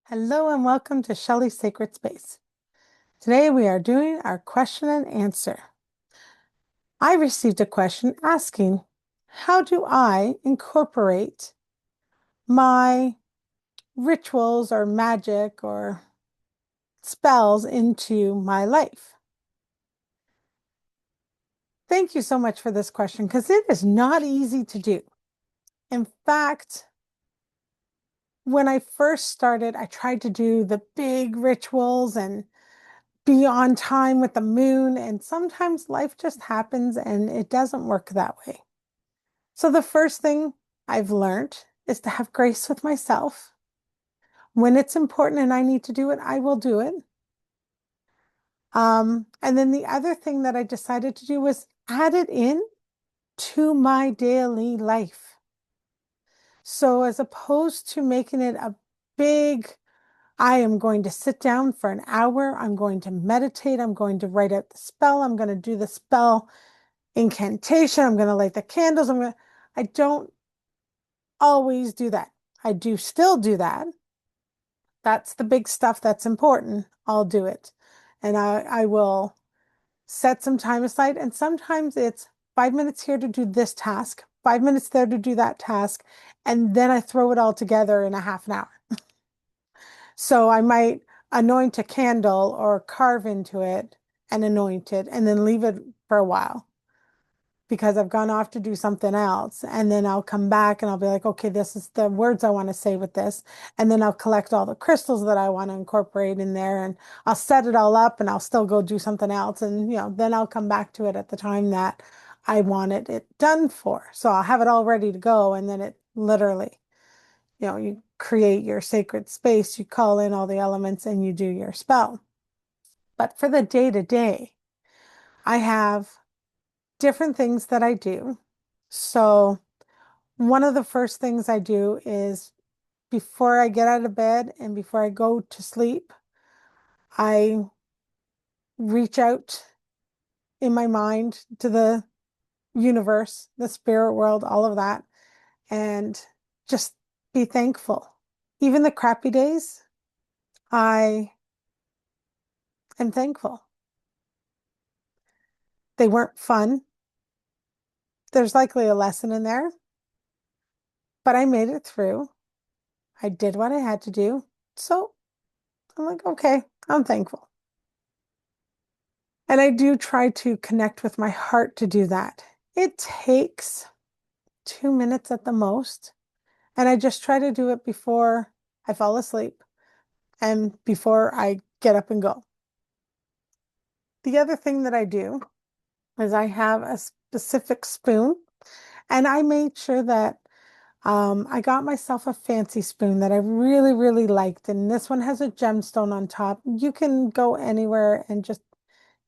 Hello and welcome to Shelley's Sacred Space. Today we are doing our question and answer. I received a question asking, how do I incorporate my rituals or magic or spells into my life? Thank you so much for this question because it is not easy to do. In fact, when I first started, I tried to do the big rituals and be on time with the moon. And sometimes life just happens and it doesn't work that way. So the first thing I've learned is to have grace with myself. When it's important and I need to do it, I will do it. And then the other thing that I decided to do was add it in to my daily life. So as opposed to making it a big, I am going to sit down for an hour, I'm going to meditate, I'm going to write out the spell, I'm going to do the spell incantation, I'm going to light the candles, I don't always do that. I do still do that. That's the big stuff that's important. I'll do it. And I will set some time aside. And sometimes it's 5 minutes here to do this task, 5 minutes there to do that task. And then I throw it all together in a half an hour. So I might anoint a candle or carve into it and anoint it and then leave it for a while because I've gone off to do something else. And then I'll come back and I'll be like, okay, this is the words I want to say with this. And then I'll collect all the crystals that I want to incorporate in there and I'll set it all up and I'll still go do something else. And, then I'll come back to it at the time that I wanted it done for. So I'll have it all ready to go. And then it literally, you create your sacred space, you call in all the elements and you do your spell. But for the day to day, I have different things that I do. So, one of the first things I do is before I get out of bed and before I go to sleep, I reach out in my mind to the universe, the spirit world, all of that, and just be thankful. Even the crappy days, I am thankful. They weren't fun. There's likely a lesson in there, but I made it through. I did what I had to do. So I'm like, okay, I'm thankful. And I do try to connect with my heart to do that. It takes 2 minutes at the most. And I just try to do it before I fall asleep and before I get up and go. The other thing that I do is I have a specific spoon, and I made sure that I got myself a fancy spoon that I really, really liked. And this one has a gemstone on top. You can go anywhere and just,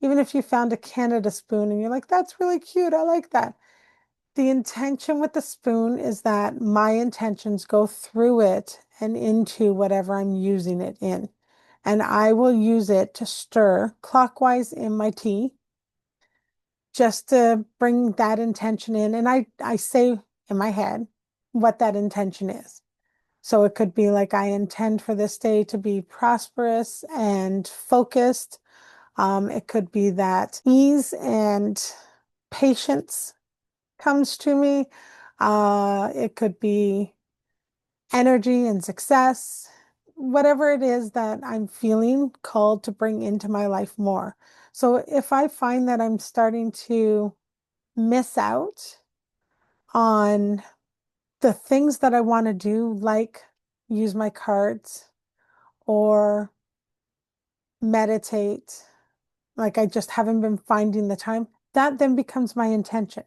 even if you found a Canada spoon and you're like, that's really cute, I like that. The intention with the spoon is that my intentions go through it and into whatever I'm using it in. And I will use it to stir clockwise in my tea just to bring that intention in. And I say in my head what that intention is. So it could be like, I intend for this day to be prosperous and focused. It could be that ease and patience comes to me. It could be energy and success, whatever it is that I'm feeling called to bring into my life more. So if I find that I'm starting to miss out on the things that I want to do, like use my cards or meditate, like I just haven't been finding the time, that then becomes my intention.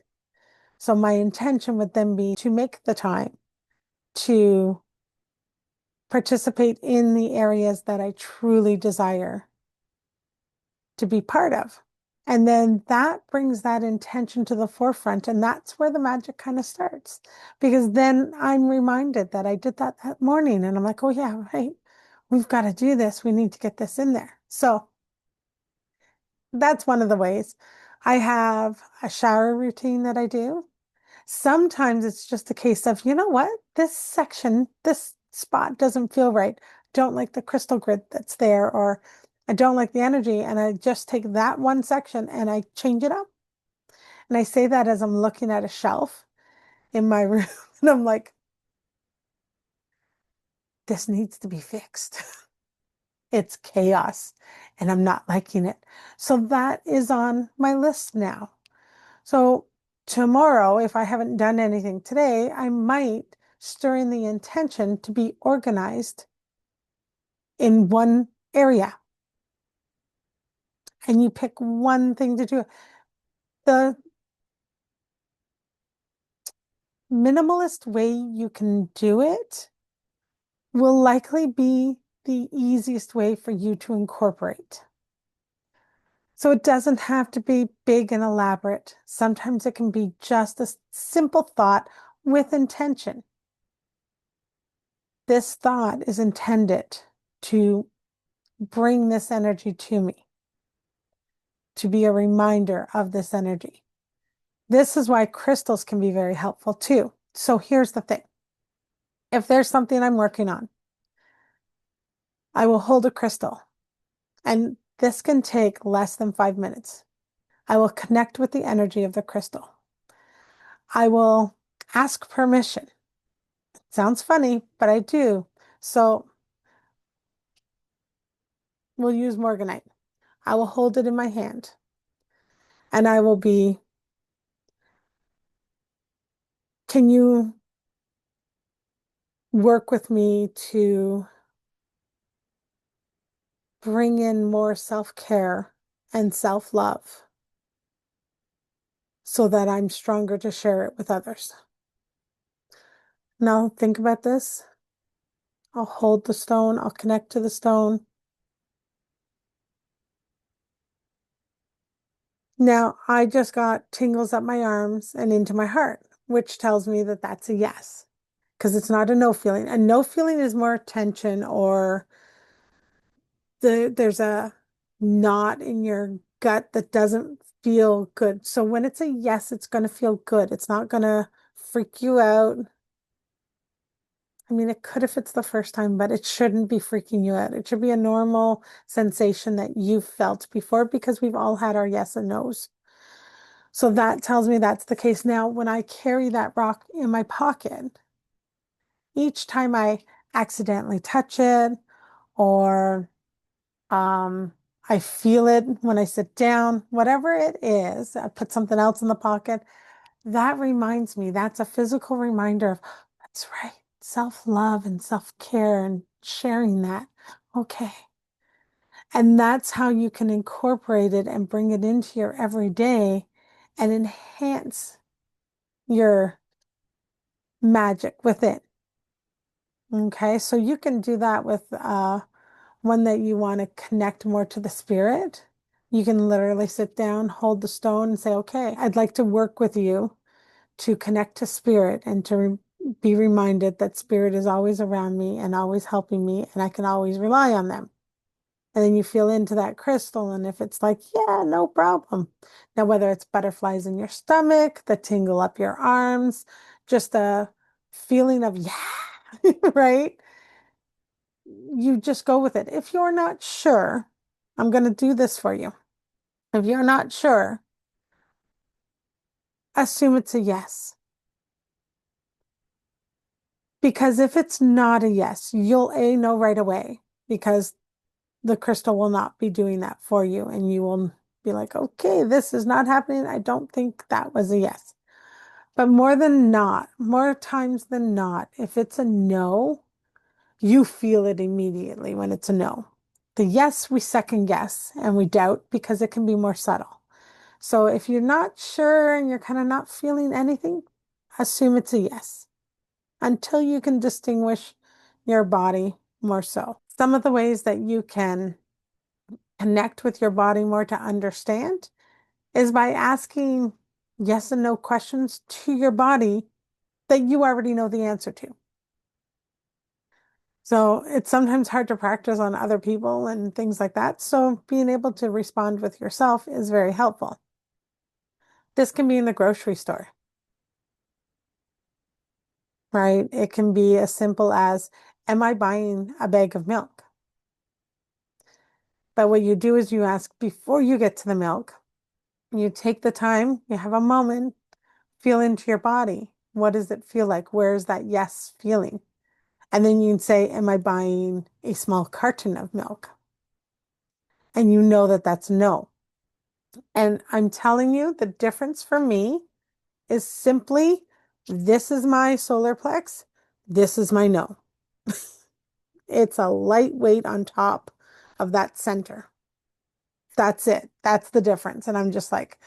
So my intention would then be to make the time to participate in the areas that I truly desire to be part of. And then that brings that intention to the forefront. And that's where the magic kind of starts. Because then I'm reminded that I did that morning. And I'm like, oh, yeah, right. We've got to do this. We need to get this in there. So that's one of the ways. I have a shower routine that I do. Sometimes it's just a case of, you know what? This section, this spot doesn't feel right. don't like the crystal grid that's there, or I don't like the energy. And I just take that one section and I change it up. And I say that as I'm looking at a shelf in my room. And I'm like, this needs to be fixed. It's chaos and I'm not liking it. So that is on my list now. So tomorrow, if I haven't done anything today, I might stir in the intention to be organized in one area. And you pick one thing to do. The minimalist way you can do it will likely be the easiest way for you to incorporate. So it doesn't have to be big and elaborate. Sometimes it can be just a simple thought with intention. This thought is intended to bring this energy to me, to be a reminder of this energy. This is why crystals can be very helpful too. So here's the thing. If there's something I'm working on, I will hold a crystal, and this can take less than 5 minutes. I will connect with the energy of the crystal. I will ask permission. Sounds funny, but I do. So we'll use morganite. I will hold it in my hand and I will be, can you work with me to bring in more self-care and self-love so that I'm stronger to share it with others? Now think about this. I'll hold the stone, I'll connect to the stone. Now I just got tingles up my arms and into my heart, which tells me that that's a yes, because it's not a no feeling. A no feeling is more tension, or there's a knot in your gut that doesn't feel good. So when it's a yes, it's going to feel good. It's not going to freak you out. I mean, it could if it's the first time, but it shouldn't be freaking you out. It should be a normal sensation that you've felt before, because we've all had our yes and no's. So that tells me that's the case. Now, when I carry that rock in my pocket, each time I accidentally touch it, or I feel it when I sit down, whatever it is, I put something else in the pocket, that reminds me, that's a physical reminder of, that's right, self-love and self-care and sharing that. Okay. And that's how you can incorporate it and bring it into your everyday and enhance your magic with it. Okay, so you can do that with one that you want to connect more to the spirit. You can literally sit down, hold the stone, and say, okay, I'd like to work with you to connect to spirit and to be reminded that spirit is always around me and always helping me, and I can always rely on them. And then you feel into that crystal, and if it's like, yeah, no problem. Now, whether it's butterflies in your stomach, the tingle up your arms, just a feeling of, yeah, right? You just go with it. If you're not sure, I'm going to do this for you. If you're not sure, assume it's a yes. Because if it's not a yes, you'll A, know right away, because the crystal will not be doing that for you. And you will be like, okay, this is not happening. I don't think that was a yes. But more than not, more times than not, if it's a no, you feel it immediately when it's a no. The yes, we second guess and we doubt because it can be more subtle. So if you're not sure and you're kind of not feeling anything, assume it's a yes until you can distinguish your body more so. Some of the ways that you can connect with your body more to understand is by asking yes and no questions to your body that you already know the answer to. So it's sometimes hard to practice on other people and things like that. So being able to respond with yourself is very helpful. This can be in the grocery store, right? It can be as simple as am I buying a bag of milk? But what you do is you ask before you get to the milk, you take the time, you have a moment, feel into your body. What does it feel like? Where is that yes feeling? And then you can say, am I buying a small carton of milk? And you know that that's no. And I'm telling you, the difference for me is simply this is my solar plex, this is my no. It's a lightweight on top of that center. That's it. That's the difference. And I'm just like,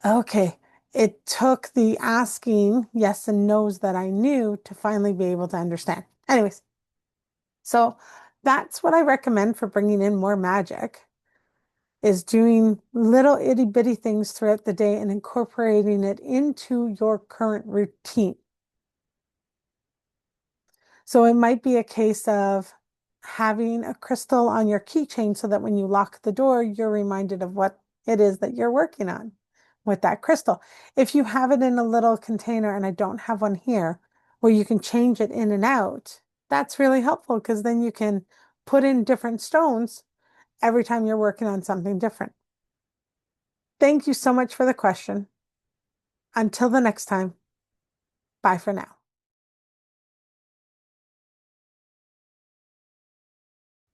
okay, it took the asking yes and no's that I knew to finally be able to understand. Anyways, so that's what I recommend for bringing in more magic is doing little itty bitty things throughout the day and incorporating it into your current routine. So it might be a case of having a crystal on your keychain so that when you lock the door, you're reminded of what it is that you're working on with that crystal. If you have it in a little container, and I don't have one here, where you can change it in and out, that's really helpful because then you can put in different stones every time you're working on something different. Thank you so much for the question. Until the next time, bye for now.